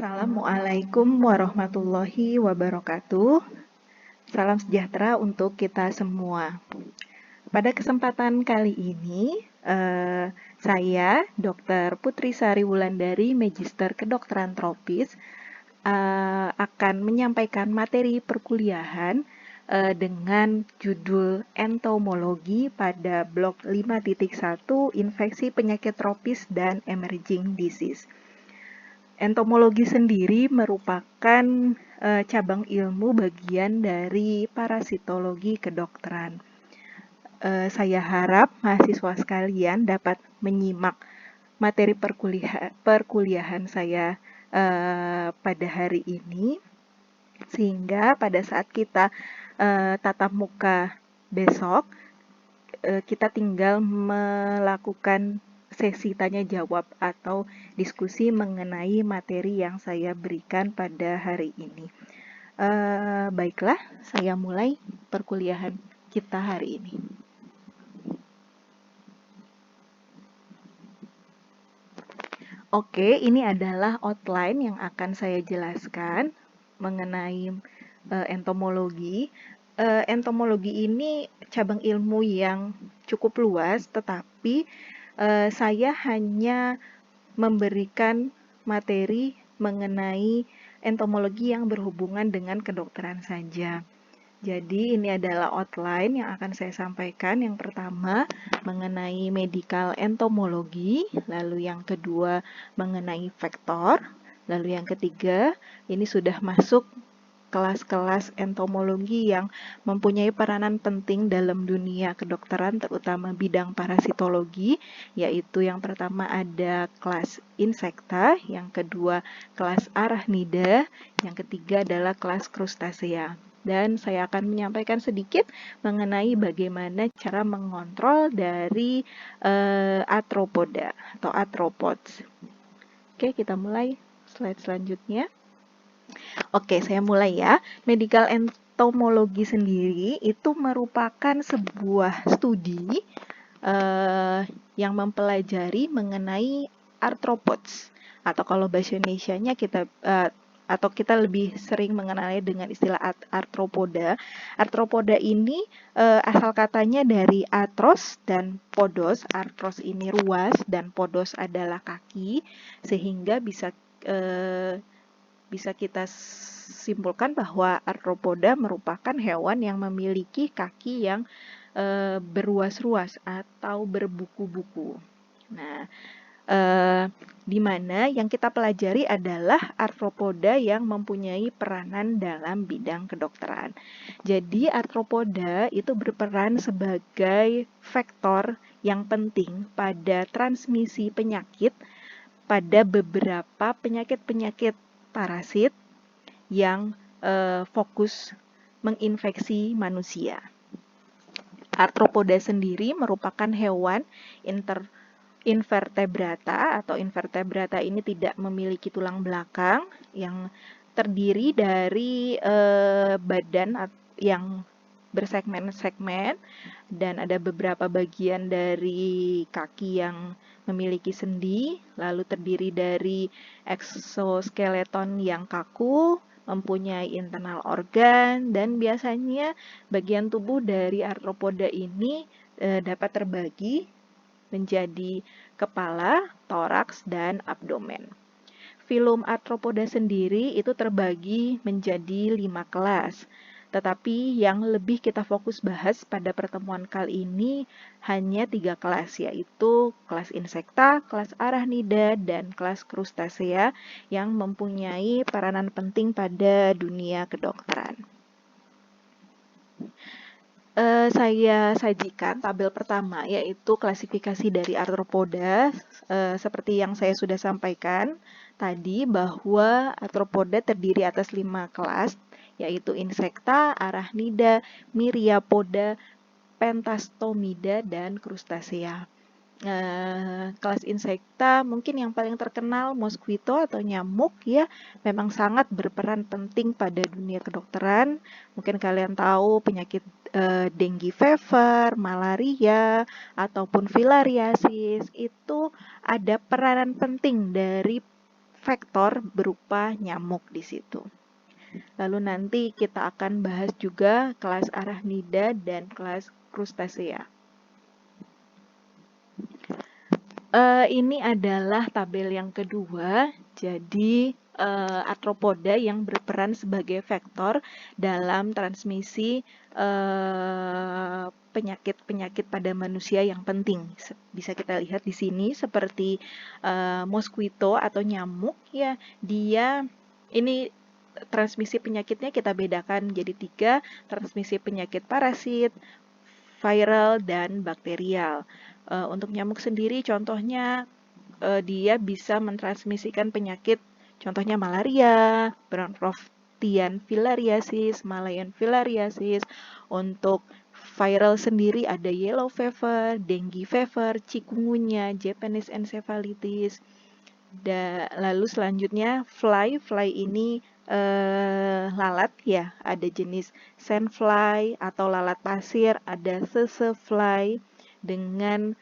Assalamualaikum warahmatullahi wabarakatuh. Salam sejahtera untuk kita semua. Pada kesempatan kali ini, saya, Dr. Putri Sari Wulandari, Magister Kedokteran Tropis, akan menyampaikan materi perkuliahan dengan judul entomologi pada blok 5.1 infeksi penyakit tropis dan emerging disease. Entomologi sendiri merupakan cabang ilmu bagian dari parasitologi kedokteran. Saya harap mahasiswa sekalian dapat menyimak materi perkuliahan saya pada hari ini, sehingga pada saat kita tatap muka besok, kita tinggal melakukan sesi tanya jawab atau diskusi mengenai materi yang saya berikan pada hari ini. Baiklah, saya mulai perkuliahan kita hari ini. Oke, ini adalah outline yang akan saya jelaskan mengenai entomologi. Entomologi ini cabang ilmu yang cukup luas, tetapi saya hanya memberikan materi mengenai entomologi yang berhubungan dengan kedokteran saja. Jadi ini adalah outline yang akan saya sampaikan. Yang pertama mengenai medical entomologi, lalu yang kedua mengenai vektor, lalu yang ketiga ini sudah masuk kelas-kelas entomologi yang mempunyai peranan penting dalam dunia kedokteran, terutama bidang parasitologi, yaitu yang pertama ada kelas insekta, yang kedua kelas arachnida, yang ketiga adalah kelas crustacea. Dan saya akan menyampaikan sedikit mengenai bagaimana cara mengontrol dari arthropoda atau arthropods. Oke, kita mulai slide selanjutnya. Oke, saya mulai ya. Medical entomologi sendiri itu merupakan sebuah studi yang mempelajari mengenai arthropods, atau kalau bahasa Indonesianya kita lebih sering mengenalnya dengan istilah arthropoda. Arthropoda ini asal katanya dari arthros dan podos. Arthros ini ruas dan podos adalah kaki, sehingga bisa kita simpulkan bahwa arthropoda merupakan hewan yang memiliki kaki yang beruas-ruas atau berbuku-buku. Nah, di mana yang kita pelajari adalah arthropoda yang mempunyai peranan dalam bidang kedokteran. Jadi arthropoda itu berperan sebagai vektor yang penting pada transmisi penyakit pada beberapa penyakit-penyakit parasit yang fokus menginfeksi manusia. Arthropoda sendiri merupakan hewan invertebrata, atau invertebrata ini tidak memiliki tulang belakang, yang terdiri dari badan yang bersegmen-segmen, dan ada beberapa bagian dari kaki yang memiliki sendi, lalu terdiri dari exoskeleton yang kaku, mempunyai internal organ, dan biasanya bagian tubuh dari arthropoda ini dapat terbagi menjadi kepala, toraks, dan abdomen. Filum arthropoda sendiri itu terbagi menjadi 5 kelas. Tetapi yang lebih kita fokus bahas pada pertemuan kali ini hanya 3 kelas, yaitu kelas insekta, kelas arachnida, dan kelas crustacea yang mempunyai peranan penting pada dunia kedokteran. Saya sajikan tabel pertama, yaitu klasifikasi dari arthropoda. Seperti yang saya sudah sampaikan tadi, bahwa arthropoda terdiri atas 5 kelas, yaitu insekta, arachnida, myriapoda, pentastomida, dan crustacea. Kelas insekta mungkin yang paling terkenal mosquito atau nyamuk, ya, memang sangat berperan penting pada dunia kedokteran. Mungkin kalian tahu penyakit dengue fever, malaria, ataupun filariasis itu ada peranan penting dari vektor berupa nyamuk di situ. Lalu nanti kita akan bahas juga kelas Arachnida dan kelas Crustacea. Ini adalah tabel yang kedua. Jadi arthropoda yang berperan sebagai vektor dalam transmisi penyakit-penyakit pada manusia yang penting. Bisa kita lihat di sini seperti mosquito atau nyamuk ya, dia ini transmisi penyakitnya kita bedakan jadi 3, transmisi penyakit parasit, viral, dan bakterial. Untuk nyamuk sendiri contohnya dia bisa mentransmisikan penyakit contohnya malaria, Brown-Croftian filariasis, Malayan filariasis. Untuk viral sendiri ada yellow fever, dengue fever, chikungunya, Japanese encephalitis. Lalu selanjutnya fly ini lalat ya, ada jenis sandfly atau lalat pasir, ada sesefly dengan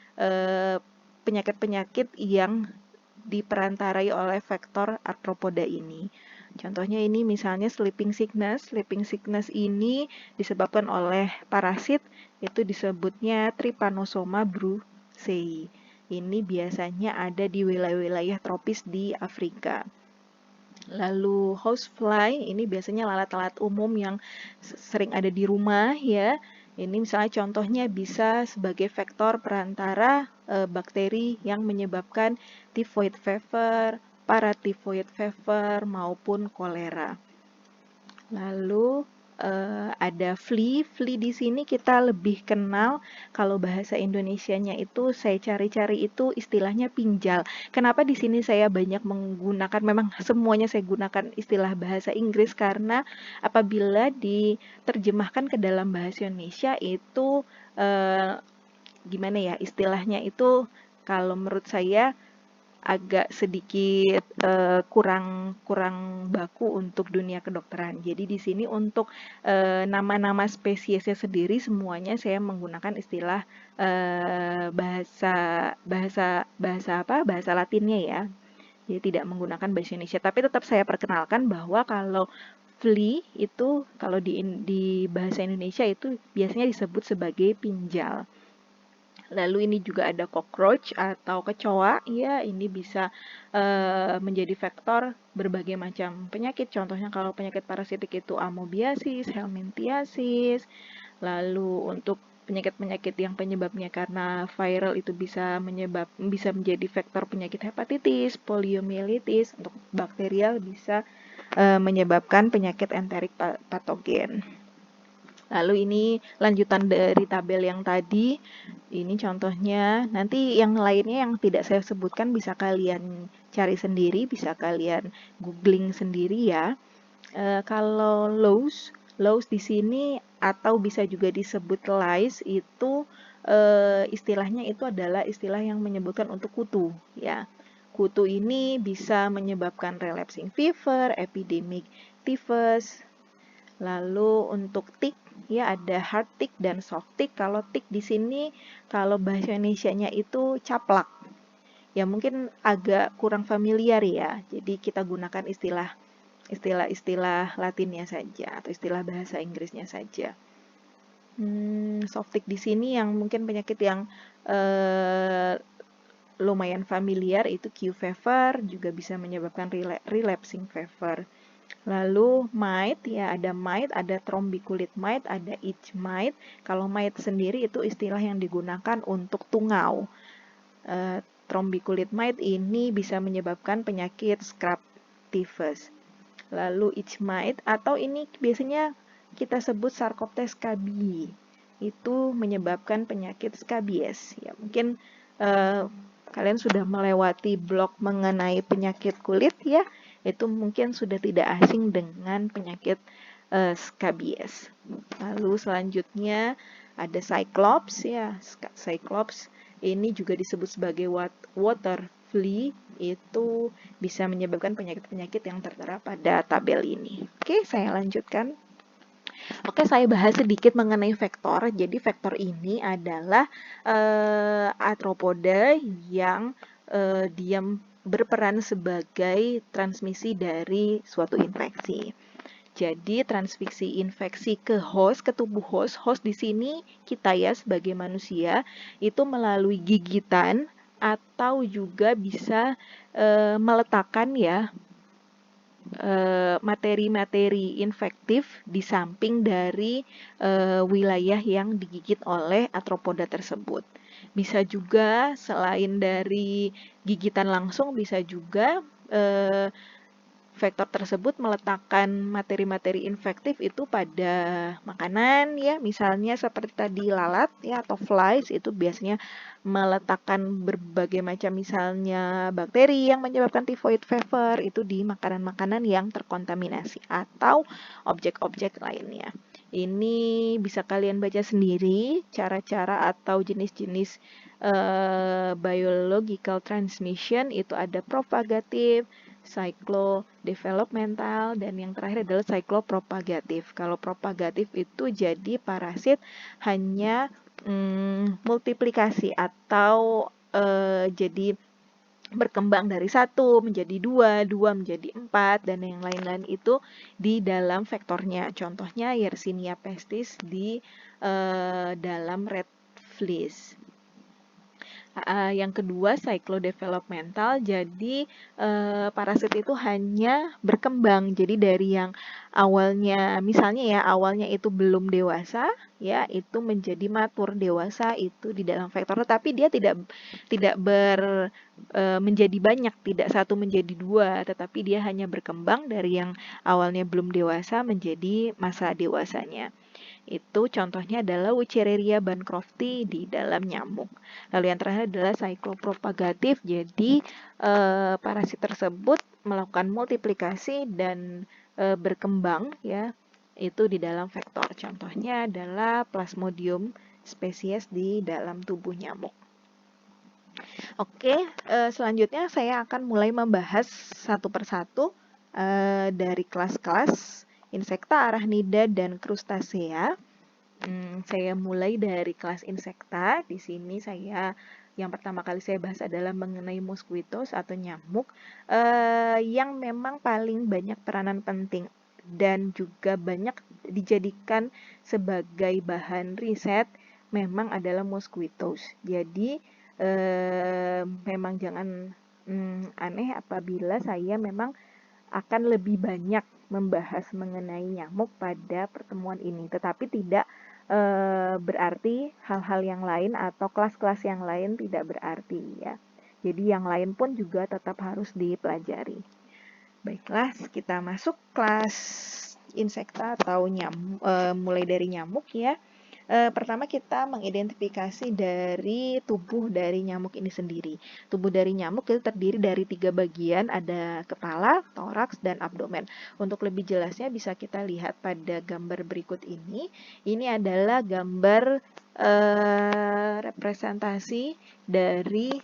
penyakit-penyakit yang diperantarai oleh vektor arthropoda ini. Contohnya ini misalnya sleeping sickness. Sleeping sickness ini disebabkan oleh parasit, itu disebutnya Trypanosoma brucei. Ini biasanya ada di wilayah-wilayah tropis di Afrika. Lalu housefly ini biasanya lalat-lalat umum yang sering ada di rumah ya. Ini misalnya contohnya bisa sebagai vektor perantara bakteri yang menyebabkan typhoid fever, paratyphoid fever maupun kolera. Lalu ada flea. Flea di sini kita lebih kenal, kalau bahasa Indonesianya itu saya cari-cari itu istilahnya pinjal. Kenapa di sini saya banyak menggunakan, memang semuanya saya gunakan istilah bahasa Inggris karena apabila diterjemahkan ke dalam bahasa Indonesia itu gimana ya istilahnya itu, kalau menurut saya agak sedikit kurang baku untuk dunia kedokteran. Jadi di sini untuk nama-nama spesiesnya sendiri semuanya saya menggunakan istilah bahasa Latinnya ya. Jadi tidak menggunakan bahasa Indonesia. Tapi tetap saya perkenalkan bahwa kalau flea itu kalau di bahasa Indonesia itu biasanya disebut sebagai pinjal. Lalu ini juga ada cockroach atau kecoa, ya ini bisa menjadi vektor berbagai macam penyakit. Contohnya kalau penyakit parasitik itu amoebiasis, helminthiasis. Lalu untuk penyakit-penyakit yang penyebabnya karena viral itu bisa menjadi vektor penyakit hepatitis, poliomyelitis. Untuk bakterial bisa menyebabkan penyakit enterik patogen. Lalu ini lanjutan dari tabel yang tadi. Ini contohnya. Nanti yang lainnya yang tidak saya sebutkan bisa kalian cari sendiri, bisa kalian googling sendiri ya. Kalau louse di sini atau bisa juga disebut lice itu istilahnya itu adalah istilah yang menyebutkan untuk kutu ya. Kutu ini bisa menyebabkan relapsing fever, epidemic typhus. Lalu untuk tick ya ada hard tick dan soft tick. Kalau tick di sini kalau bahasa Indonesianya itu caplak. Ya mungkin agak kurang familiar ya. Jadi kita gunakan istilah Latinnya saja atau istilah bahasa Inggrisnya saja. Soft tick di sini yang mungkin penyakit yang lumayan familiar itu Q fever, juga bisa menyebabkan relapsing fever. Lalu mite ya, ada mite, ada trombiculite mite, ada itch mite. Kalau mite sendiri itu istilah yang digunakan untuk tungau. Trombiculite mite ini bisa menyebabkan penyakit scrub typhus. Lalu itch mite atau ini biasanya kita sebut Sarcoptes scabiei. Itu menyebabkan penyakit scabies. Ya, mungkin kalian sudah melewati blog mengenai penyakit kulit ya. Itu mungkin sudah tidak asing dengan penyakit scabies. Lalu selanjutnya ada Cyclops ya. Cyclops ini juga disebut sebagai water flea, itu bisa menyebabkan penyakit-penyakit yang tertera pada tabel ini. Oke, saya lanjutkan. Oke, saya bahas sedikit mengenai vektor. Jadi vektor ini adalah arthropoda yang dia berperan sebagai transmisi dari suatu infeksi. Jadi transmisi infeksi ke host, ke tubuh host. Host di sini kita ya sebagai manusia itu melalui gigitan atau juga bisa meletakkan ya materi-materi infektif di samping dari wilayah yang digigit oleh arthropoda tersebut. Bisa juga selain dari gigitan langsung, bisa juga vektor tersebut meletakkan materi-materi infektif itu pada makanan ya, misalnya seperti tadi lalat ya atau flies, itu biasanya meletakkan berbagai macam misalnya bakteri yang menyebabkan typhoid fever itu di makanan-makanan yang terkontaminasi atau objek-objek lainnya. Ini bisa kalian baca sendiri cara-cara atau jenis-jenis biological transmission, itu ada propagatif, cyclo-developmental, dan yang terakhir adalah cyclo-propagatif. Kalau propagatif itu jadi parasit hanya multiplikasi atau jadi berkembang dari 1 menjadi 2, 2 menjadi 4, dan yang lain-lain itu di dalam vektornya. Contohnya Yersinia pestis di dalam red fleas. Yang kedua, cyclo-developmental. Jadi parasit itu hanya berkembang. Jadi dari yang awalnya, misalnya ya, awalnya itu belum dewasa, ya, itu menjadi matur dewasa itu di dalam vektor. Tetapi dia tidak menjadi banyak, tidak 1 menjadi 2, tetapi dia hanya berkembang dari yang awalnya belum dewasa menjadi masa dewasanya. Itu contohnya adalah Wuchereria bancrofti di dalam nyamuk. Lalu yang terakhir adalah cyclopropagatif. Jadi parasit tersebut melakukan multiplikasi dan berkembang ya, itu di dalam vektor. Contohnya adalah Plasmodium spesies di dalam tubuh nyamuk. Oke, selanjutnya saya akan mulai membahas satu persatu dari kelas-kelas insekta, arachnida, dan krustasea. Saya mulai dari kelas insekta. Di sini yang pertama kali saya bahas adalah mengenai mosquitos atau nyamuk yang memang paling banyak peranan penting dan juga banyak dijadikan sebagai bahan riset memang adalah mosquitos. Jadi memang jangan aneh apabila saya memang akan lebih banyak membahas mengenai nyamuk pada pertemuan ini, tetapi tidak berarti hal-hal yang lain atau kelas-kelas yang lain tidak berarti ya. Jadi yang lain pun juga tetap harus dipelajari. Baiklah, kita masuk kelas insekta atau mulai dari nyamuk ya. Pertama kita mengidentifikasi dari tubuh dari nyamuk ini sendiri. Tubuh dari nyamuk itu terdiri dari 3 bagian, ada kepala, toraks, dan abdomen. Untuk lebih jelasnya bisa kita lihat pada gambar berikut ini. Ini adalah gambar representasi dari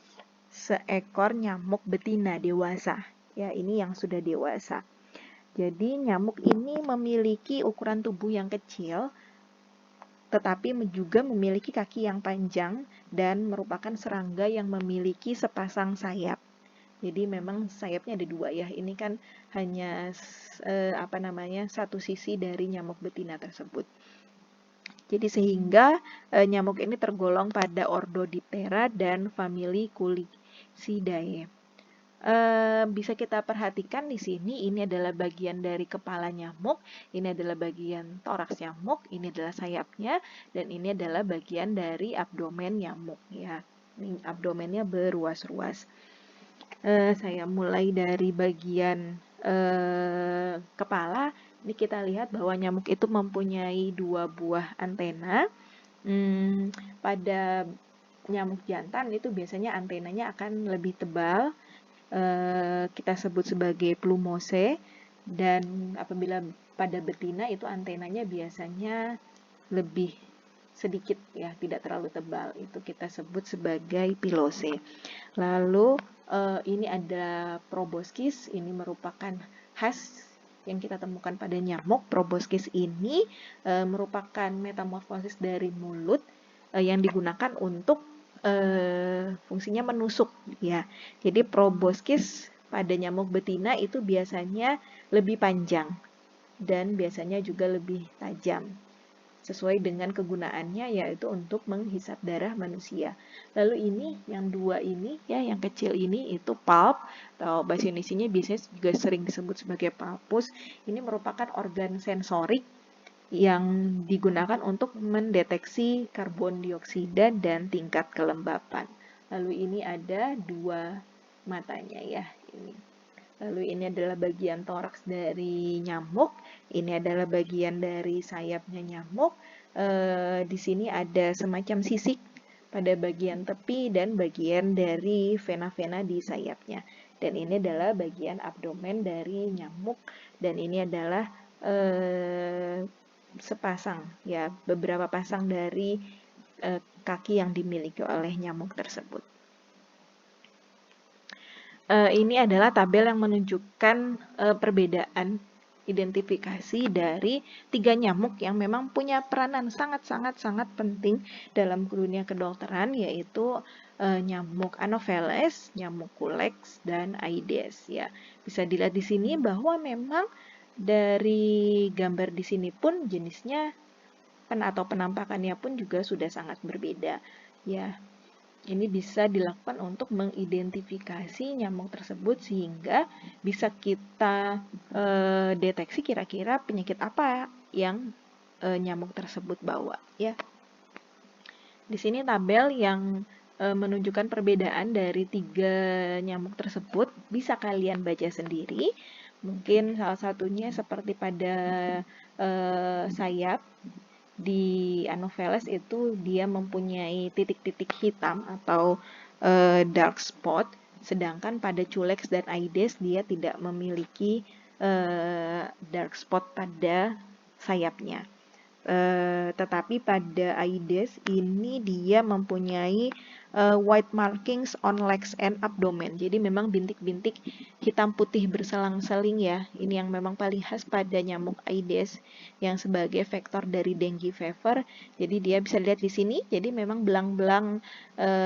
seekor nyamuk betina dewasa. Ya, ini yang sudah dewasa. Jadi nyamuk ini memiliki ukuran tubuh yang kecil, tetapi juga memiliki kaki yang panjang dan merupakan serangga yang memiliki sepasang sayap. Jadi memang sayapnya ada 2 ya. Ini kan hanya satu sisi dari nyamuk betina tersebut. Jadi sehingga nyamuk ini tergolong pada ordo Diptera dan famili Culicidae. Bisa kita perhatikan di sini, ini adalah bagian dari kepala nyamuk, ini adalah bagian toraks nyamuk, ini adalah sayapnya, dan ini adalah bagian dari abdomen nyamuk ya. Ini abdomennya beruas-ruas. Saya mulai dari bagian kepala. Ini kita lihat bahwa nyamuk itu mempunyai 2 buah antena. Pada nyamuk jantan itu biasanya antenanya akan lebih tebal, kita sebut sebagai plumose, dan apabila pada betina itu antenanya biasanya lebih sedikit ya, tidak terlalu tebal, itu kita sebut sebagai pilose. Lalu ini ada proboscis, ini merupakan khas yang kita temukan pada nyamuk. Proboscis ini merupakan metamorfosis dari mulut yang digunakan untuk fungsinya menusuk ya. Jadi proboscis pada nyamuk betina itu biasanya lebih panjang dan biasanya juga lebih tajam sesuai dengan kegunaannya, yaitu untuk menghisap darah manusia. Lalu ini yang dua ini ya, yang kecil ini itu pulp atau bahasa Indonesianya biasanya juga sering disebut sebagai palpus. Ini merupakan organ sensorik yang digunakan untuk mendeteksi karbon dioksida dan tingkat kelembapan. Lalu ini ada dua matanya ya, ini. Lalu ini adalah bagian toraks dari nyamuk, ini adalah bagian dari sayapnya nyamuk. Di sini ada semacam sisik pada bagian tepi dan bagian dari vena-vena di sayapnya. Dan ini adalah bagian abdomen dari nyamuk, dan ini adalah sepasang ya, beberapa pasang dari kaki yang dimiliki oleh nyamuk tersebut. Ini adalah tabel yang menunjukkan perbedaan identifikasi dari 3 nyamuk yang memang punya peranan sangat penting dalam dunia kedokteran, yaitu nyamuk Anopheles, nyamuk Culex, dan Aedes ya. Bisa dilihat di sini bahwa memang dari gambar di sini pun jenisnya atau penampakannya pun juga sudah sangat berbeda ya. Ini bisa dilakukan untuk mengidentifikasi nyamuk tersebut sehingga bisa kita deteksi kira-kira penyakit apa yang nyamuk tersebut bawa ya. Di sini tabel yang menunjukkan perbedaan dari 3 nyamuk tersebut, bisa kalian baca sendiri. Mungkin salah satunya seperti pada sayap di Anopheles itu dia mempunyai titik-titik hitam atau dark spot, sedangkan pada Culex dan Aedes dia tidak memiliki dark spot pada sayapnya. Tetapi pada Aedes ini dia mempunyai white markings on legs and abdomen. Jadi memang bintik-bintik hitam putih berselang-seling ya. Ini yang memang paling khas pada nyamuk Aedes yang sebagai vektor dari dengue fever. Jadi dia bisa lihat di sini. Jadi memang belang-belang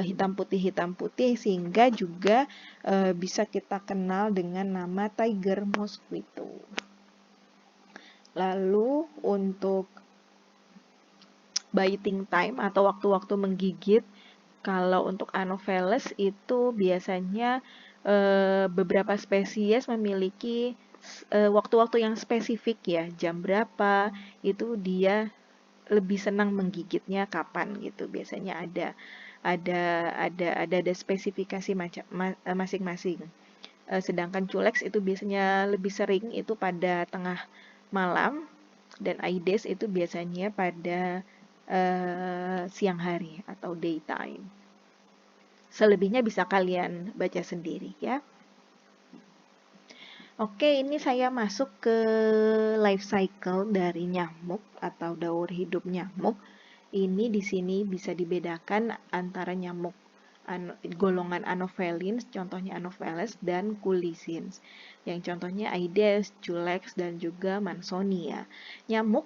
hitam putih sehingga juga bisa kita kenal dengan nama tiger mosquito. Lalu untuk biting time atau waktu-waktu menggigit, kalau untuk Anopheles itu biasanya beberapa spesies memiliki waktu-waktu yang spesifik ya, jam berapa itu dia lebih senang menggigitnya kapan gitu. Biasanya ada spesifikasi masing-masing. Sedangkan Culex itu biasanya lebih sering itu pada tengah malam, dan Aedes itu biasanya pada siang hari atau daytime. Selebihnya bisa kalian baca sendiri ya. Oke, ini saya masuk ke life cycle dari nyamuk atau daur hidup nyamuk. Ini di sini bisa dibedakan antara nyamuk golongan Anophelines, contohnya Anopheles, dan Culicins, yang contohnya Aedes, Culex, dan juga Mansonia. Nyamuk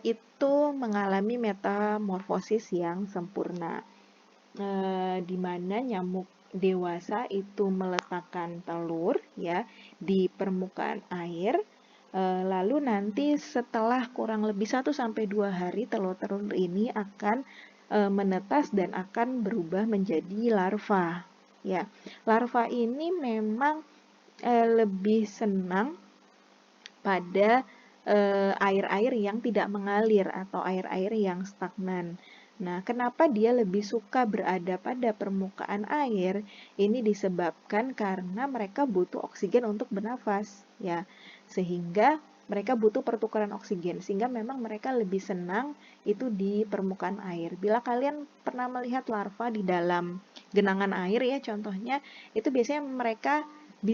itu mengalami metamorfosis yang sempurna, di mana nyamuk dewasa itu meletakkan telur ya di permukaan air. Lalu nanti setelah kurang lebih 1-2 hari telur-telur ini akan menetas dan akan berubah menjadi larva. Ya, larva ini memang lebih senang pada air-air yang tidak mengalir atau air-air yang stagnan. Nah, kenapa dia lebih suka berada pada permukaan air? Ini disebabkan karena mereka butuh oksigen untuk bernafas, ya. Sehingga mereka butuh pertukaran oksigen, sehingga memang mereka lebih senang itu di permukaan air. Bila kalian pernah melihat larva di dalam genangan air ya, contohnya, itu biasanya mereka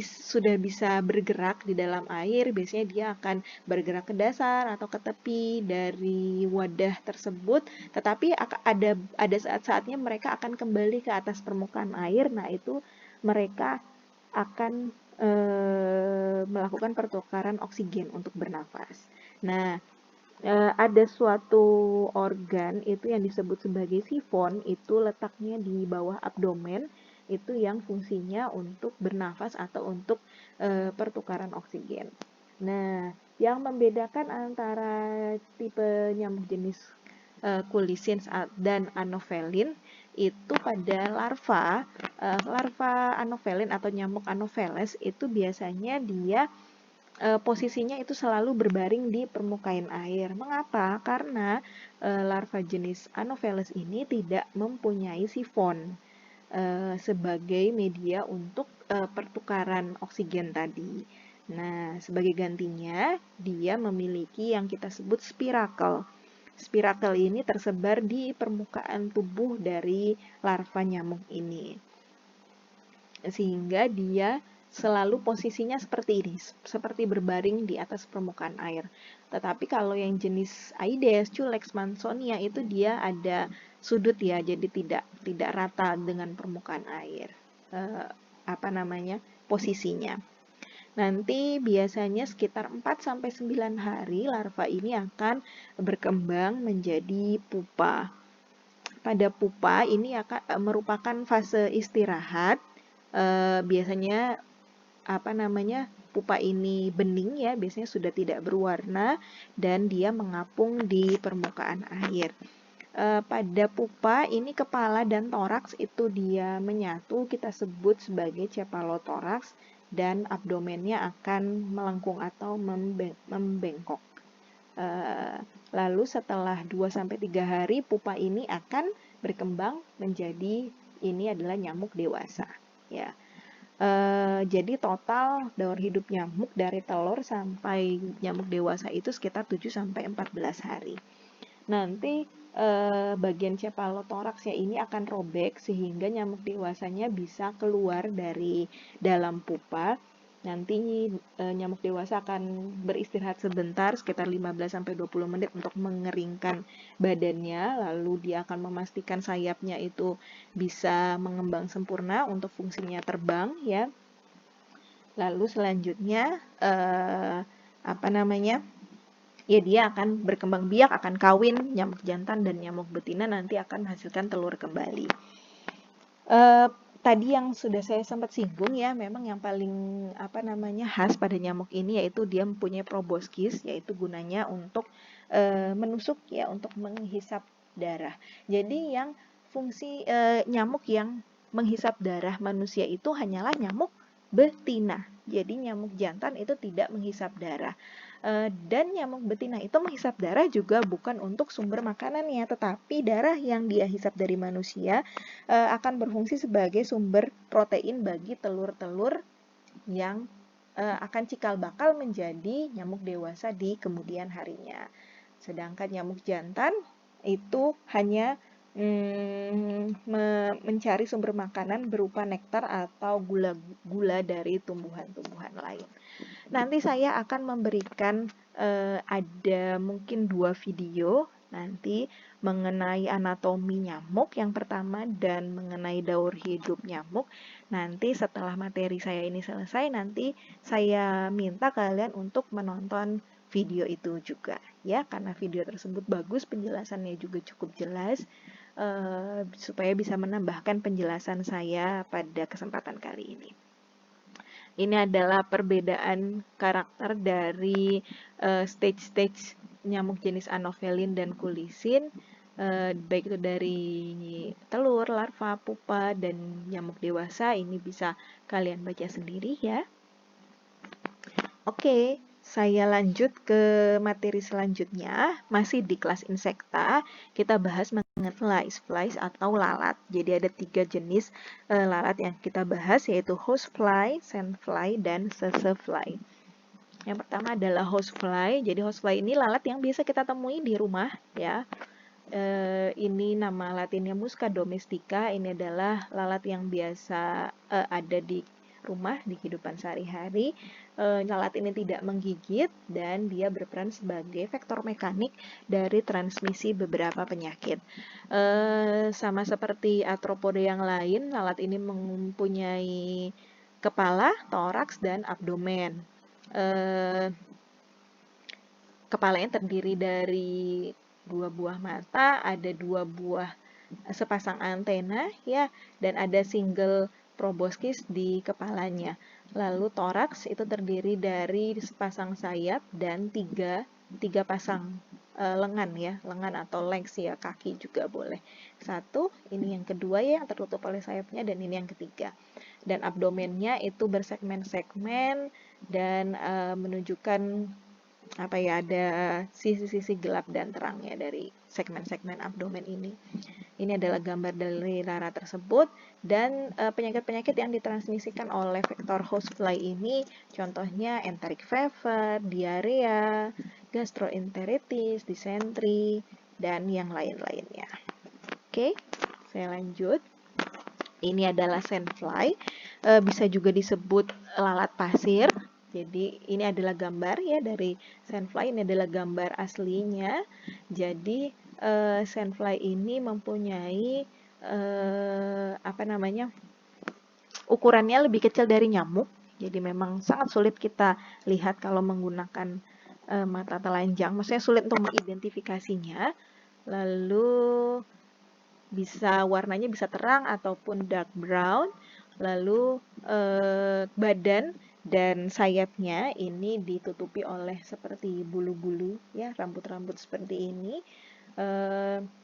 sudah bisa bergerak di dalam air, biasanya dia akan bergerak ke dasar atau ke tepi dari wadah tersebut, tetapi ada saat-saatnya mereka akan kembali ke atas permukaan air. Nah, itu mereka akan melakukan pertukaran oksigen untuk bernafas. Nah, Ada suatu organ itu yang disebut sebagai sifon, itu letaknya di bawah abdomen, itu yang fungsinya untuk bernafas atau untuk pertukaran oksigen. Nah, yang membedakan antara tipe nyamuk jenis Culisins dan Anopheles itu pada larva Anopheles atau nyamuk Anopheles itu biasanya dia posisinya itu selalu berbaring di permukaan air. Mengapa? Karena larva jenis Anopheles ini tidak mempunyai sifon sebagai media untuk pertukaran oksigen tadi. Nah, sebagai gantinya, dia memiliki yang kita sebut spirakel. Spirakel ini tersebar di permukaan tubuh dari larva nyamuk ini. Sehingga dia selalu posisinya seperti ini, seperti berbaring di atas permukaan air. Tetapi kalau yang jenis Aedes, Culex, Mansonia itu dia ada sudut ya, jadi tidak rata dengan permukaan air. Posisinya. Nanti biasanya sekitar 4-9 hari larva ini akan berkembang menjadi pupa. Pada pupa ini akan merupakan fase istirahat. Biasanya pupa ini bening ya, biasanya sudah tidak berwarna dan dia mengapung di permukaan air. Pada pupa ini kepala dan toraks itu dia menyatu, kita sebut sebagai cephalothorax, dan abdomennya akan melengkung atau membengkok. Lalu setelah 2-3 hari pupa ini akan berkembang menjadi ini adalah nyamuk dewasa ya. Jadi total daur hidup nyamuk dari telur sampai nyamuk dewasa itu sekitar 7-14 hari. Nanti bagian cephalothoraxnya ini akan robek sehingga nyamuk dewasanya bisa keluar dari dalam pupa. Nanti nyamuk dewasa akan beristirahat sebentar sekitar 15-20 menit untuk mengeringkan badannya, lalu dia akan memastikan sayapnya itu bisa mengembang sempurna untuk fungsinya terbang ya. Lalu selanjutnya ya dia akan berkembang biak, akan kawin, nyamuk jantan dan nyamuk betina nanti akan menghasilkan telur kembali. Tadi yang sudah saya sempat singgung ya, memang yang paling khas pada nyamuk ini yaitu dia mempunyai proboscis, yaitu gunanya untuk menusuk ya, untuk menghisap darah. Jadi yang fungsi nyamuk yang menghisap darah manusia itu hanyalah nyamuk betina. Jadi nyamuk jantan itu tidak menghisap darah. Dan nyamuk betina itu menghisap darah juga bukan untuk sumber makanannya, tetapi darah yang dia hisap dari manusia akan berfungsi sebagai sumber protein bagi telur-telur yang akan cikal bakal menjadi nyamuk dewasa di kemudian harinya. Sedangkan nyamuk jantan itu hanya mencari sumber makanan berupa nektar atau gula-gula dari tumbuhan-tumbuhan lain. Nanti saya akan memberikan ada mungkin 2 video nanti mengenai anatomi nyamuk yang pertama dan mengenai daur hidup nyamuk. Nanti setelah materi saya ini selesai, nanti saya minta kalian untuk menonton video itu juga ya, karena video tersebut bagus, penjelasannya juga cukup jelas, supaya bisa menambahkan penjelasan saya pada kesempatan kali ini. Ini adalah perbedaan karakter dari stage-stage nyamuk jenis Anopheles dan Culisin, baik itu dari telur, larva, pupa, dan nyamuk dewasa. Ini bisa kalian baca sendiri ya. Oke, saya lanjut ke materi selanjutnya, masih di kelas insekta. Kita bahas mengenai flies atau lalat. Jadi ada 3 jenis lalat yang kita bahas, yaitu housefly, sandfly, dan sesefly. Yang pertama adalah housefly. Jadi housefly ini lalat yang biasa kita temui di rumah ya. Ini nama latinnya Musca domestica. Ini adalah lalat yang biasa ada di rumah di kehidupan sehari-hari. Lalat ini tidak menggigit dan dia berperan sebagai vektor mekanik dari transmisi beberapa penyakit. Sama seperti arthropoda yang lain, lalat ini mempunyai kepala, toraks, dan abdomen. kepalanya terdiri dari 2 buah mata, ada 2 buah sepasang antena ya, dan ada single proboscis di kepalanya. Lalu toraks itu terdiri dari sepasang sayap dan tiga pasang lengan ya, lengan atau legs ya, kaki juga boleh. Satu, ini yang kedua ya, yang tertutup oleh sayapnya, dan ini yang ketiga. Dan abdomennya itu bersegmen-segmen dan menunjukkan apa ya, ada sisi-sisi gelap dan terangnya dari segmen-segmen abdomen ini. Ini adalah gambar dari Lara tersebut, dan penyakit-penyakit yang ditransmisikan oleh vektor housefly ini contohnya enteric fever, diarea, gastroenteritis, dysentery, dan yang lain-lainnya. Oke, saya lanjut. Ini adalah sandfly, bisa juga disebut lalat pasir. Jadi ini adalah gambar ya dari sandfly, ini adalah gambar aslinya. Jadi sandfly ini mempunyai ukurannya lebih kecil dari nyamuk. Jadi memang sangat sulit kita lihat kalau menggunakan mata telanjang. Maksudnya sulit untuk mengidentifikasinya. Lalu warnanya bisa terang ataupun dark brown. Lalu badan dan sayapnya ini ditutupi oleh seperti bulu-bulu ya, rambut-rambut seperti ini.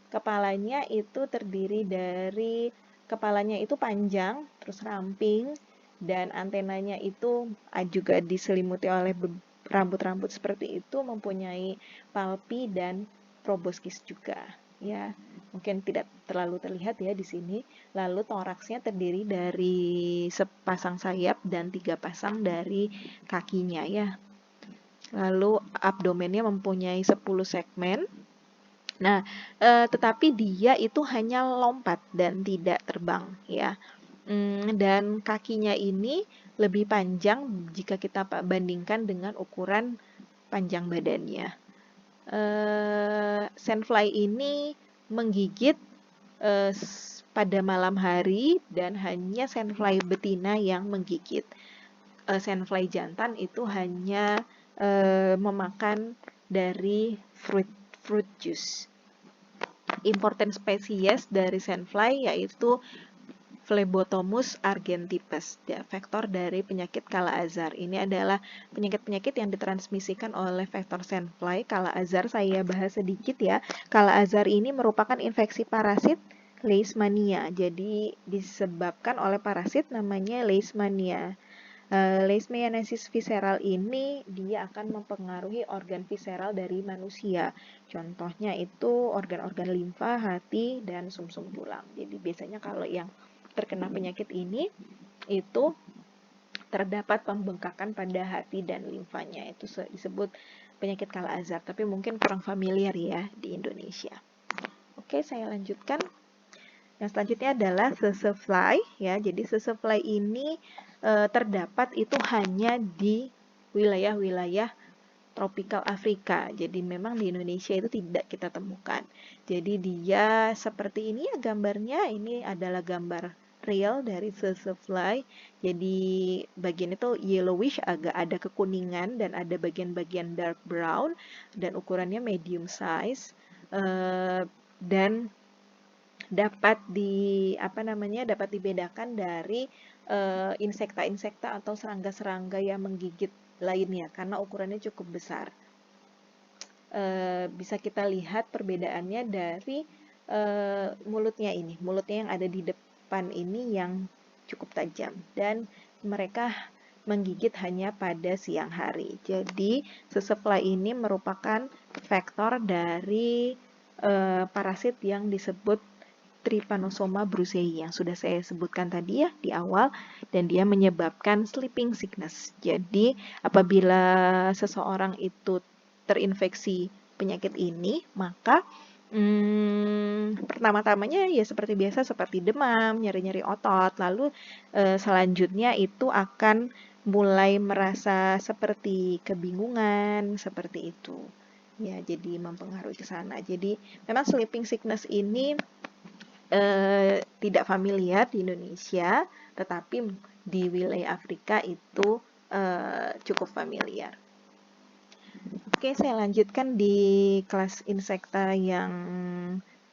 Kepalanya itu terdiri dari, kepalanya itu panjang terus ramping, dan antenanya itu juga diselimuti oleh rambut-rambut seperti itu, mempunyai palpi dan proboscis juga ya. Mungkin tidak terlalu terlihat ya di sini. Lalu toraksnya terdiri dari sepasang sayap dan 3 pasang dari kakinya ya. Lalu abdomennya mempunyai 10 segmen. Nah, tetapi dia itu hanya lompat dan tidak terbang ya. Dan kakinya ini lebih panjang jika kita bandingkan dengan ukuran panjang badannya. Sandfly ini menggigit pada malam hari, dan hanya sandfly betina yang menggigit. Sandfly jantan itu hanya memakan dari fruit juice. Important spesies dari sandfly yaitu Phlebotomus argentipes, ya, vektor dari penyakit Kala-Azar. Ini adalah penyakit-penyakit yang ditransmisikan oleh vektor sandfly. Kala-Azar saya bahas sedikit ya. Kala-Azar ini merupakan infeksi parasit Leishmania. Jadi disebabkan oleh parasit namanya Leishmania. Leishmaniasis visceral ini dia akan mempengaruhi organ visceral dari manusia. Contohnya itu organ-organ limfa, hati, dan sumsum tulang. Jadi biasanya kalau yang terkena penyakit ini itu terdapat pembengkakan pada hati dan limfanya. Itu disebut penyakit Kala-Azar, tapi mungkin kurang familiar ya di Indonesia. Oke, saya lanjutkan. Yang selanjutnya adalah sesefly ya. Jadi sesefly ini terdapat itu hanya di wilayah-wilayah tropikal Afrika. Jadi memang di Indonesia itu tidak kita temukan. Jadi dia seperti ini ya gambarnya. Ini adalah gambar real dari sesefly. Jadi bagian itu yellowish, agak ada kekuningan, dan ada bagian-bagian dark brown, dan ukurannya medium size, dan dapat dapat dibedakan dari insekta-insekta atau serangga-serangga yang menggigit lainnya karena ukurannya cukup besar. Bisa kita lihat perbedaannya dari mulutnya ini. Mulutnya yang ada di depan ini yang cukup tajam, dan mereka menggigit hanya pada siang hari. Jadi sesefly ini merupakan vektor dari parasit yang disebut Trypanosoma brucei yang sudah saya sebutkan tadi ya di awal, dan dia menyebabkan sleeping sickness. Jadi apabila seseorang itu terinfeksi penyakit ini, maka pertama-tamanya ya seperti biasa, seperti demam, nyeri-nyeri otot, lalu selanjutnya itu akan mulai merasa seperti kebingungan, seperti itu. Ya, jadi mempengaruhi ke sana. Jadi memang sleeping sickness ini tidak familiar di Indonesia, tetapi di wilayah Afrika itu cukup familiar. Oke, saya lanjutkan di kelas insekta yang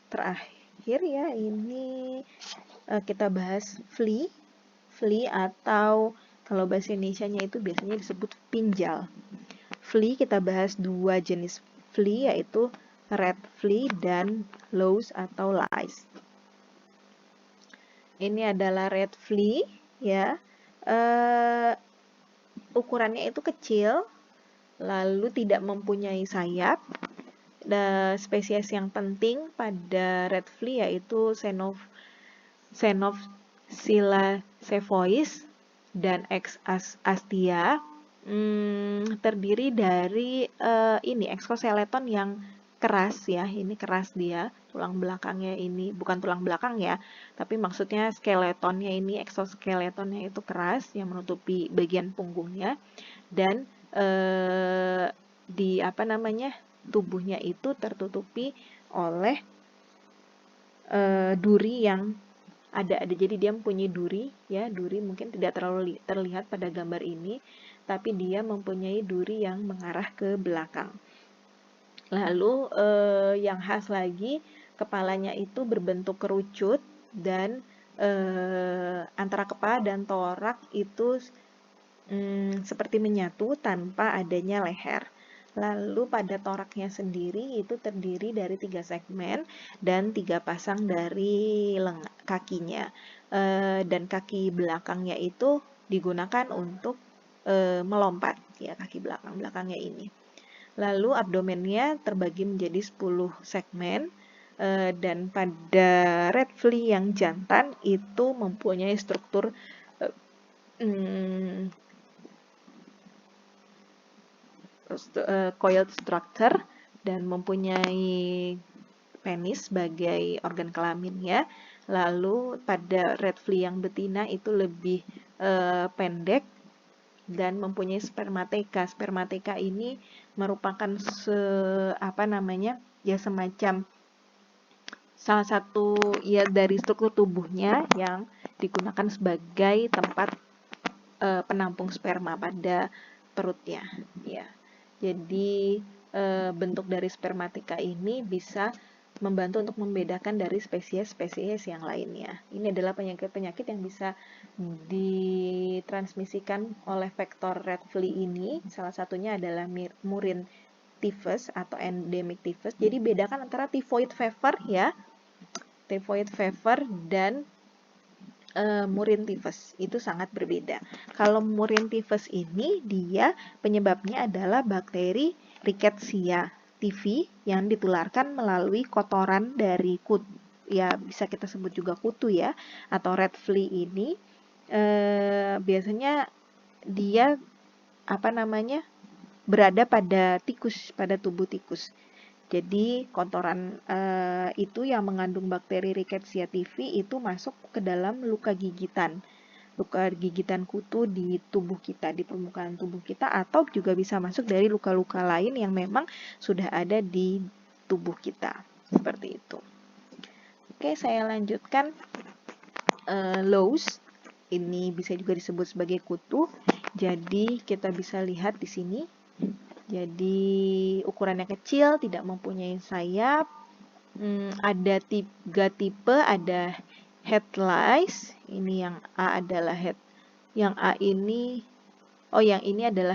terakhir ya. Ini kita bahas flea. Flea atau kalau bahasa Indonesianya itu biasanya disebut pinjal. Flea kita bahas dua jenis flea, yaitu red flea dan louse atau lice. Ini adalah red flea ya. Ukurannya itu kecil, lalu tidak mempunyai sayap. Spesies yang penting pada red flea yaitu Xenophila cephoi dan X. astia. Terdiri dari ini exoskeleton yang keras ya. Ini keras dia, tulang belakangnya ini bukan tulang belakang ya, tapi maksudnya skeletonnya ini, exoskeletonnya itu keras yang menutupi bagian punggungnya, dan di tubuhnya itu tertutupi oleh duri yang ada. Jadi dia mempunyai duri ya, duri mungkin tidak terlalu terlihat pada gambar ini, tapi dia mempunyai duri yang mengarah ke belakang. Lalu yang khas lagi, kepalanya itu berbentuk kerucut dan antara kepala dan torak itu seperti menyatu tanpa adanya leher. Lalu pada toraknya sendiri itu terdiri dari 3 segmen dan 3 pasang dari kakinya. Dan kaki belakangnya itu digunakan untuk melompat ya, kaki belakangnya ini. Lalu abdomennya terbagi menjadi 10 segmen. Dan pada red flea yang jantan itu mempunyai struktur coiled structure dan mempunyai penis sebagai organ kelaminnya. Lalu pada red flea yang betina itu lebih pendek dan mempunyai spermateka. Spermateka ini merupakan semacam salah satu ya dari struktur tubuhnya yang digunakan sebagai tempat penampung sperma pada perutnya ya. Jadi bentuk dari spermatika ini bisa membantu untuk membedakan dari spesies-spesies yang lainnya. Ini adalah penyakit-penyakit yang bisa ditransmisikan oleh vektor red flea ini. Salah satunya adalah murine typhus atau endemic typhus. Jadi bedakan antara typhoid fever ya, typhoid fever dan murine typhus itu sangat berbeda. Kalau murine typhus ini dia penyebabnya adalah bakteri Rickettsia tivi yang ditularkan melalui kotoran dari kutu, ya bisa kita sebut juga kutu ya, atau red flea ini biasanya dia berada pada tikus, pada tubuh tikus. Jadi kotoran itu yang mengandung bakteri Rickettsia tivi itu masuk ke dalam luka gigitan kutu di tubuh kita, di permukaan tubuh kita, atau juga bisa masuk dari luka-luka lain yang memang sudah ada di tubuh kita, seperti itu. Oke, saya lanjutkan. Louse ini bisa juga disebut sebagai kutu. Jadi kita bisa lihat di sini. Jadi ukurannya kecil, tidak mempunyai sayap. Ada 3 tipe, ada head lice. Ini yang A adalah head. Yang A ini, yang ini adalah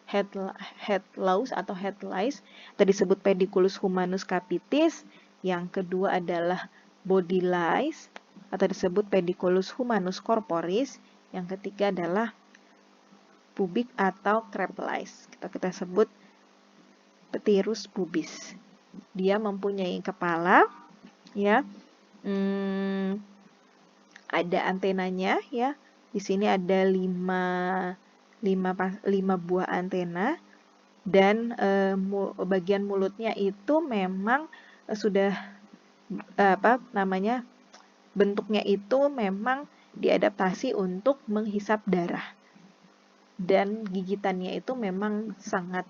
head louse atau head lice. Tadi disebut Pediculus humanus capitis. Yang kedua adalah body lice atau disebut Pediculus humanus corporis. Yang ketiga adalah pubic atau crab lice. Kita sebut Pteris pubis. Dia mempunyai kepala ya. Ada antenanya ya. Di sini ada 5 buah antena, dan bagian mulutnya itu memang sudah bentuknya itu memang diadaptasi untuk menghisap darah, dan gigitannya itu memang sangat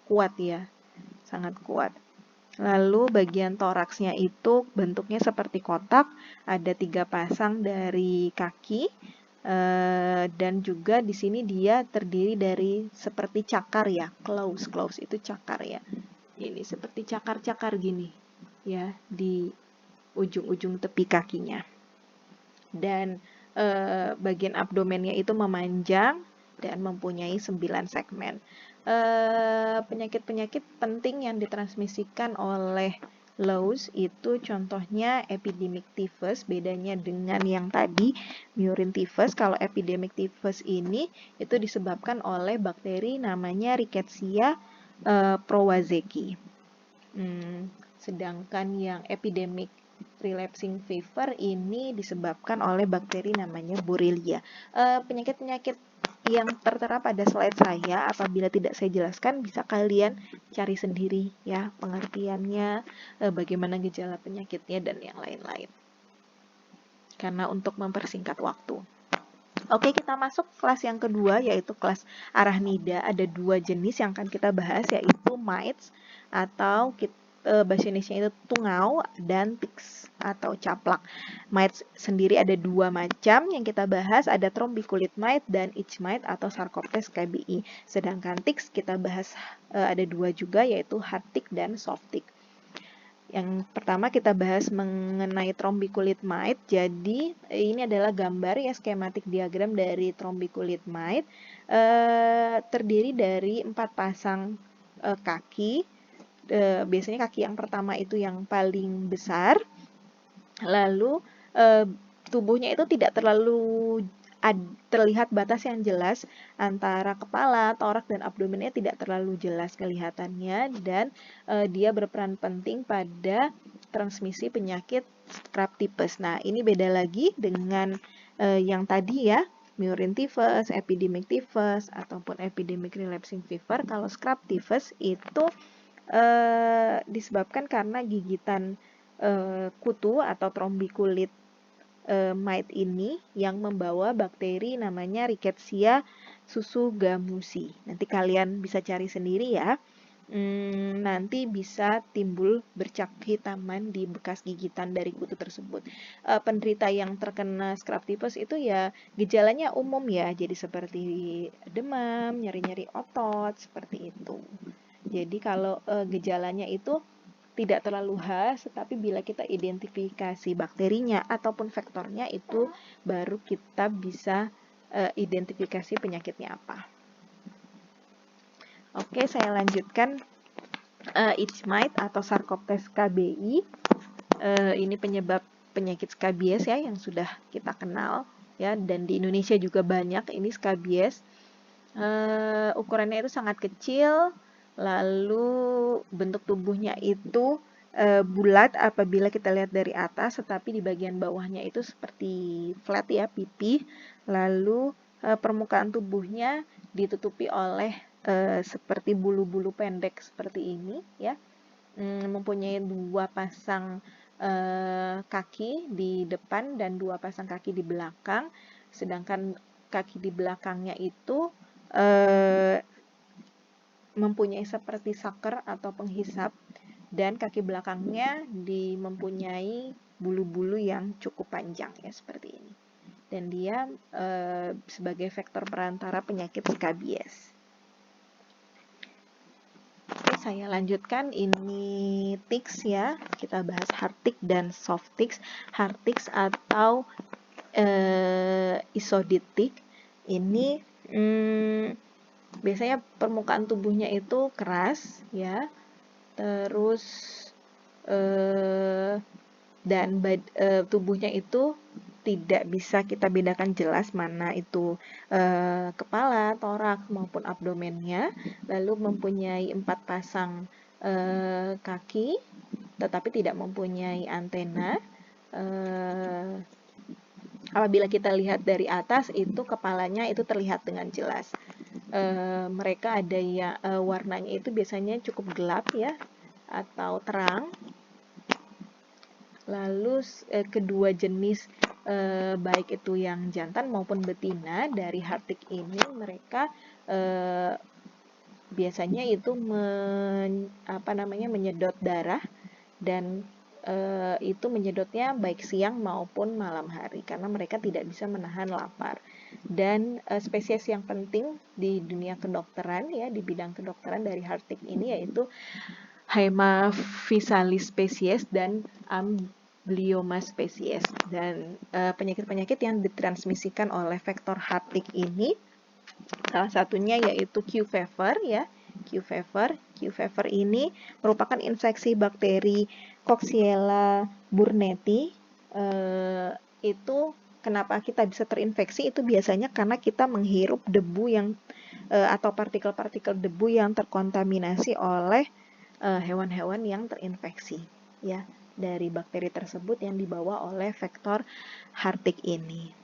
kuat ya, sangat kuat. Lalu bagian toraksnya itu bentuknya seperti kotak, ada 3 pasang dari kaki, Dan juga di sini dia terdiri dari seperti cakar ya, claws itu cakar ya. Ini seperti cakar-cakar gini ya di ujung-ujung tepi kakinya. Dan bagian abdomennya itu memanjang dan mempunyai 9 segmen. Penyakit-penyakit penting yang ditransmisikan oleh lows itu contohnya epidemic typhus, bedanya dengan yang tadi murine typhus. Kalau epidemic typhus ini itu disebabkan oleh bakteri namanya Rickettsia prowazekii. Sedangkan yang epidemic relapsing fever ini disebabkan oleh bakteri namanya Borrelia. Penyakit-penyakit yang tertera pada slide saya, apabila tidak saya jelaskan, bisa kalian cari sendiri ya pengertiannya, bagaimana gejala penyakitnya, dan yang lain-lain. Karena untuk mempersingkat waktu. Oke, kita masuk kelas yang kedua, yaitu kelas Arachnida. Ada 2 jenis yang akan kita bahas, yaitu mites atau bahasa Indonesia itu tungau, dan ticks atau caplak. Mites sendiri ada 2 macam yang kita bahas, ada trombiculid mite dan itch mite atau Sarcoptes KBI. Sedangkan ticks kita bahas ada 2 juga, yaitu hard tick dan soft tick. Yang pertama kita bahas mengenai trombiculid mite. Jadi ini adalah gambar ya, skematik diagram dari trombiculid mite. Terdiri dari 4 pasang kaki. Biasanya kaki yang pertama itu yang paling besar. Lalu tubuhnya itu tidak terlalu terlihat batas yang jelas antara kepala, torak, dan abdomennya tidak terlalu jelas kelihatannya, dan dia berperan penting pada transmisi penyakit Strep-typhus. Nah, ini beda lagi dengan yang tadi ya, murine typhus, epidemic typhus, ataupun epidemic relapsing fever. Kalau Strep-typhus itu disebabkan karena gigitan kutu atau trombiculid mite ini yang membawa bakteri namanya Rickettsia sussugamusi. Nanti kalian bisa cari sendiri ya. Nanti bisa timbul bercak hitaman di bekas gigitan dari kutu tersebut. Penderita yang terkena Strep-typhus itu ya gejalanya umum ya, jadi seperti demam, nyeri-nyeri otot, seperti itu. Jadi kalau gejalanya itu tidak terlalu khas, tetapi bila kita identifikasi bakterinya ataupun vektornya, itu baru kita bisa identifikasi penyakitnya apa. Oke, saya lanjutkan. Itch mite atau Sarcoptes KBI. Ini penyebab penyakit skabies ya yang sudah kita kenal ya, dan di Indonesia juga banyak ini skabies. Ukurannya itu sangat kecil, lalu bentuk tubuhnya itu bulat apabila kita lihat dari atas, tetapi di bagian bawahnya itu seperti flat ya, pipih. Lalu permukaan tubuhnya ditutupi oleh seperti bulu-bulu pendek seperti ini ya. Mempunyai 2 pasang kaki di depan dan 2 pasang kaki di belakang. Sedangkan kaki di belakangnya itu mempunyai seperti saker atau penghisap, dan kaki belakangnya mempunyai bulu-bulu yang cukup panjang ya, seperti ini. Dan dia sebagai vektor perantara penyakit skabies. Oke, saya lanjutkan. Ini ticks ya. Kita bahas hard tick dan soft ticks. Hard ticks atau isodid tick ini biasanya permukaan tubuhnya itu keras ya, terus dan tubuhnya itu tidak bisa kita bedakan jelas mana itu kepala, toraks maupun abdomennya. Lalu mempunyai 4 pasang kaki, tetapi tidak mempunyai antena. Apabila kita lihat dari atas, itu kepalanya itu terlihat dengan jelas. Mereka ada yang warnanya itu biasanya cukup gelap ya, atau terang. Lalu kedua jenis baik itu yang jantan maupun betina dari hard tick ini, mereka biasanya itu menyedot darah, dan itu menyedotnya baik siang maupun malam hari karena mereka tidak bisa menahan lapar. Dan spesies yang penting di dunia kedokteran ya, di bidang kedokteran dari Hartik ini yaitu Haemaphysalis species dan Amblyomma species. Dan penyakit-penyakit yang ditransmisikan oleh vektor Hartik ini salah satunya yaitu Q fever ya. Q fever ini merupakan infeksi bakteri Coxiella burnetii. Itu kenapa kita bisa terinfeksi itu biasanya karena kita menghirup debu yang atau partikel-partikel debu yang terkontaminasi oleh hewan-hewan yang terinfeksi ya dari bakteri tersebut yang dibawa oleh vektor Hartik ini.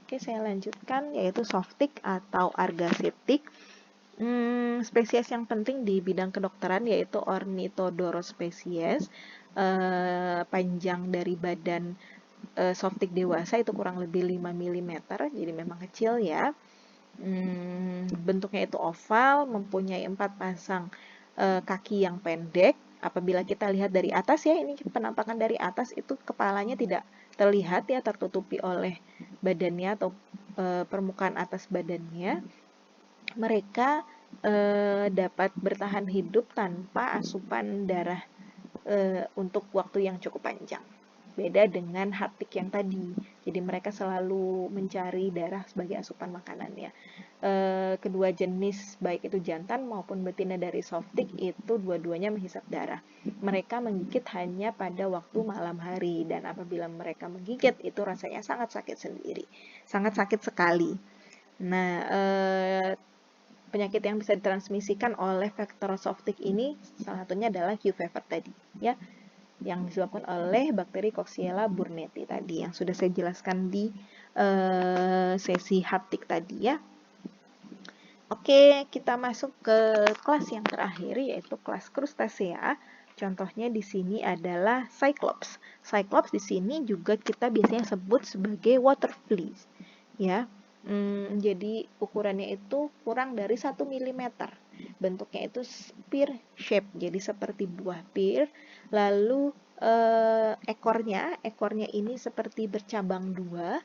Oke, saya lanjutkan yaitu Softic atau Argasitic. Spesies yang penting di bidang kedokteran yaitu Ornithodoros species. Panjang dari badan Softic dewasa itu kurang lebih 5 mm, jadi memang kecil ya. Bentuknya itu oval, mempunyai 4 pasang kaki yang pendek. Apabila kita lihat dari atas ya, ini penampakan dari atas itu kepalanya tidak terlihat ya, tertutupi oleh badannya atau permukaan atas badannya. Mereka dapat bertahan hidup tanpa asupan darah untuk waktu yang cukup panjang. Beda dengan Hartik yang tadi. Jadi mereka selalu mencari darah sebagai asupan makanannya. Kedua jenis baik itu jantan maupun betina dari Softic itu dua-duanya menghisap darah. Mereka menggigit hanya pada waktu malam hari dan apabila mereka menggigit itu rasanya sangat sakit sendiri. Sangat sakit sekali. Nah, penyakit yang bisa ditransmisikan oleh vektor Softic ini salah satunya adalah Q fever tadi ya, yang disebabkan oleh bakteri Coxiella burnetii tadi yang sudah saya jelaskan di sesi Hartik tadi ya. Oke, kita masuk ke kelas yang terakhir yaitu kelas Crustacea. Contohnya di sini adalah Cyclops. Cyclops di sini juga kita biasanya sebut sebagai water fleas ya. Jadi ukurannya itu kurang dari 1 mm. Bentuknya itu spear shape, jadi seperti buah pir. Lalu ekornya ini seperti bercabang dua.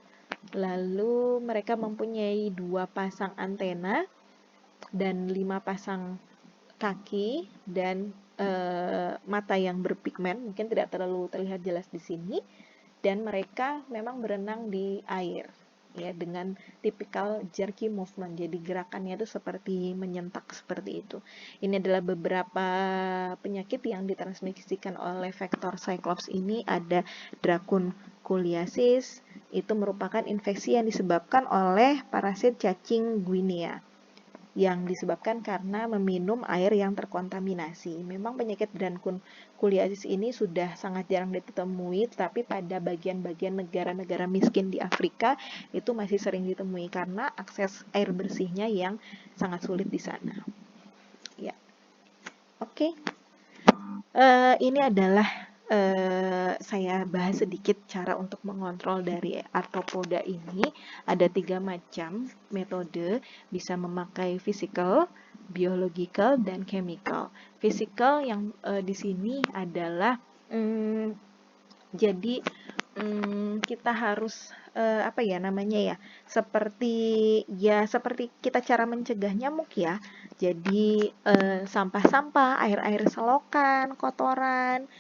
Lalu mereka mempunyai 2 pasang antena dan 5 pasang kaki dan mata yang berpigmen, mungkin tidak terlalu terlihat jelas di sini. Dan mereka memang berenang di air ya dengan tipikal jerky movement, jadi gerakannya itu seperti menyentak seperti itu. Ini adalah beberapa penyakit yang ditransmisikan oleh vektor Cyclops ini. Ada Dracunculiasis, itu merupakan infeksi yang disebabkan oleh parasit cacing guinea yang disebabkan karena meminum air yang terkontaminasi. Memang penyakit Dracunculiasis ini sudah sangat jarang ditemui, tapi pada bagian-bagian negara-negara miskin di Afrika itu masih sering ditemui karena akses air bersihnya yang sangat sulit di sana. Ya, oke. Ini adalah saya bahas sedikit cara untuk mengontrol dari arthropoda ini. Ada 3 macam metode, bisa memakai physical, biological, dan chemical. Physical yang di sini adalah jadi kita harus apa ya namanya ya, seperti kita cara mencegah nyamuk ya. Jadi sampah-sampah, air-air selokan, kotoran,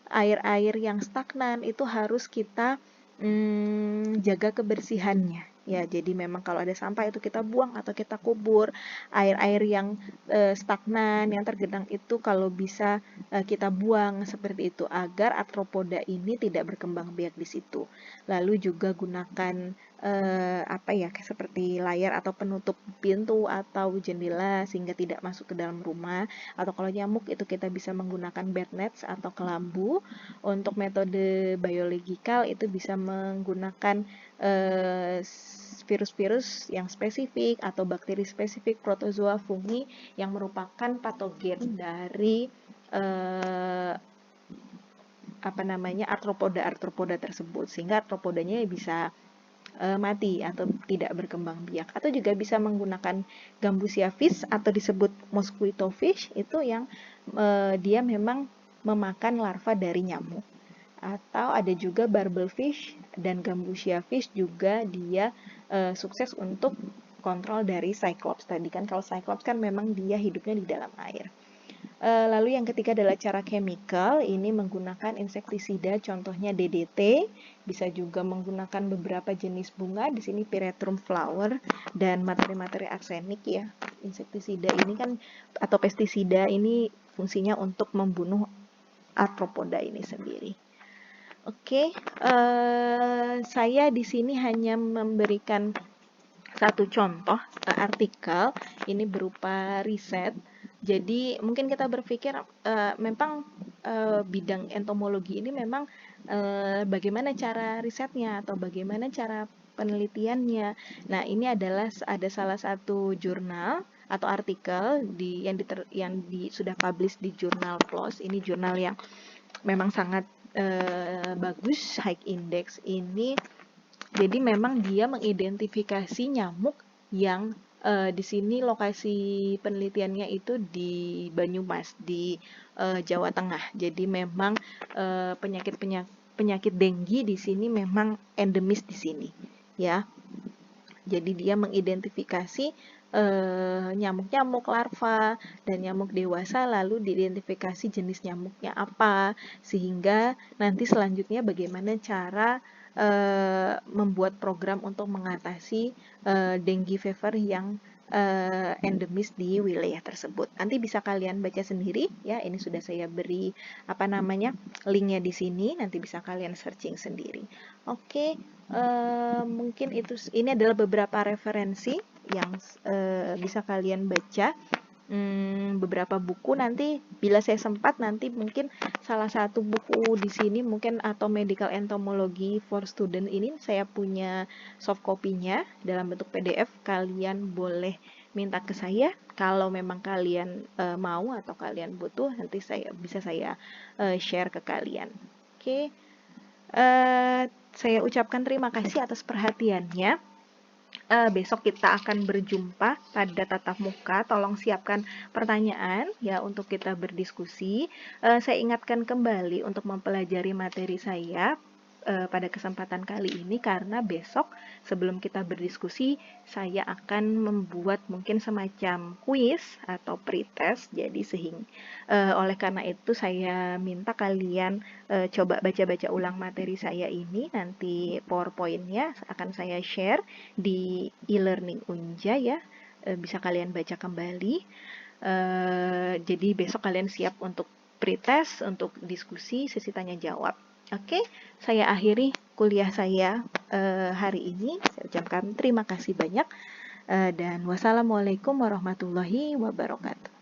air-air yang stagnan itu harus kita jaga kebersihannya ya. Jadi memang kalau ada sampah itu kita buang atau kita kubur. Air-air yang stagnan, yang tergenang itu kalau bisa kita buang seperti itu agar arthropoda ini tidak berkembang biak di situ. Lalu juga gunakan apa ya, seperti layar atau penutup pintu atau jendela sehingga tidak masuk ke dalam rumah. Atau kalau nyamuk itu kita bisa menggunakan bed nets atau kelambu. Untuk metode biological itu bisa menggunakan virus-virus yang spesifik atau bakteri spesifik, protozoa, fungi yang merupakan patogen dari arthropoda tersebut, sehingga arthropodanya bisa mati atau tidak berkembang biak. Atau juga bisa menggunakan Gambusia fish atau disebut mosquito fish, itu yang dia memang memakan larva dari nyamuk. Atau ada juga barbelfish dan gambusia fish juga dia sukses untuk kontrol dari cyclops tadi kan. Kalau cyclops kan memang dia hidupnya di dalam air. Lalu yang ketiga adalah cara chemical, ini menggunakan insektisida, contohnya DDT, bisa juga menggunakan beberapa jenis bunga, di sini Pyrethrum flower, dan materi-materi arsenik ya. Insektisida ini kan, atau pestisida ini fungsinya untuk membunuh arthropoda ini sendiri. Oke, saya di sini hanya memberikan satu contoh artikel, ini berupa riset. Jadi mungkin kita berpikir memang bidang entomologi ini memang bagaimana cara risetnya atau bagaimana cara penelitiannya. Nah, ini adalah ada salah satu jurnal atau artikel yang sudah publish di jurnal PLOS. Ini jurnal yang memang sangat bagus, high index ini. Jadi memang dia mengidentifikasi nyamuk yang di sini lokasi penelitiannya itu di Banyumas, di Jawa Tengah. Jadi memang penyakit denggi di sini memang endemis di sini, ya. Jadi dia mengidentifikasi nyamuk-nyamuk larva dan nyamuk dewasa, lalu diidentifikasi jenis nyamuknya apa, sehingga nanti selanjutnya bagaimana cara membuat program untuk mengatasi dengue fever yang endemis di wilayah tersebut. Nanti bisa kalian baca sendiri ya. Ini sudah saya beri linknya di sini. Nanti bisa kalian searching sendiri. Oke, mungkin ini adalah beberapa referensi yang bisa kalian baca. Beberapa buku, nanti bila saya sempat nanti mungkin salah satu buku di sini mungkin atau Medical Entomology for Student ini saya punya soft copy-nya dalam bentuk PDF. Kalian boleh minta ke saya kalau memang kalian mau atau kalian butuh, nanti bisa saya share ke kalian. Oke. Saya ucapkan terima kasih atas perhatiannya. Besok kita akan berjumpa pada tatap muka. Tolong siapkan pertanyaan ya untuk kita berdiskusi. Saya ingatkan kembali untuk mempelajari materi saya pada kesempatan kali ini, karena besok sebelum kita berdiskusi saya akan membuat mungkin semacam kuis atau pretest. Jadi oleh karena itu saya minta kalian coba baca-baca ulang materi saya ini. Nanti PowerPoint-nya akan saya share di e-learning Unja ya. Bisa kalian baca kembali. Jadi besok kalian siap untuk pretest, untuk diskusi, sesi tanya jawab. Oke, saya akhiri kuliah saya hari ini. Saya ucapkan terima kasih banyak dan wassalamualaikum warahmatullahi wabarakatuh.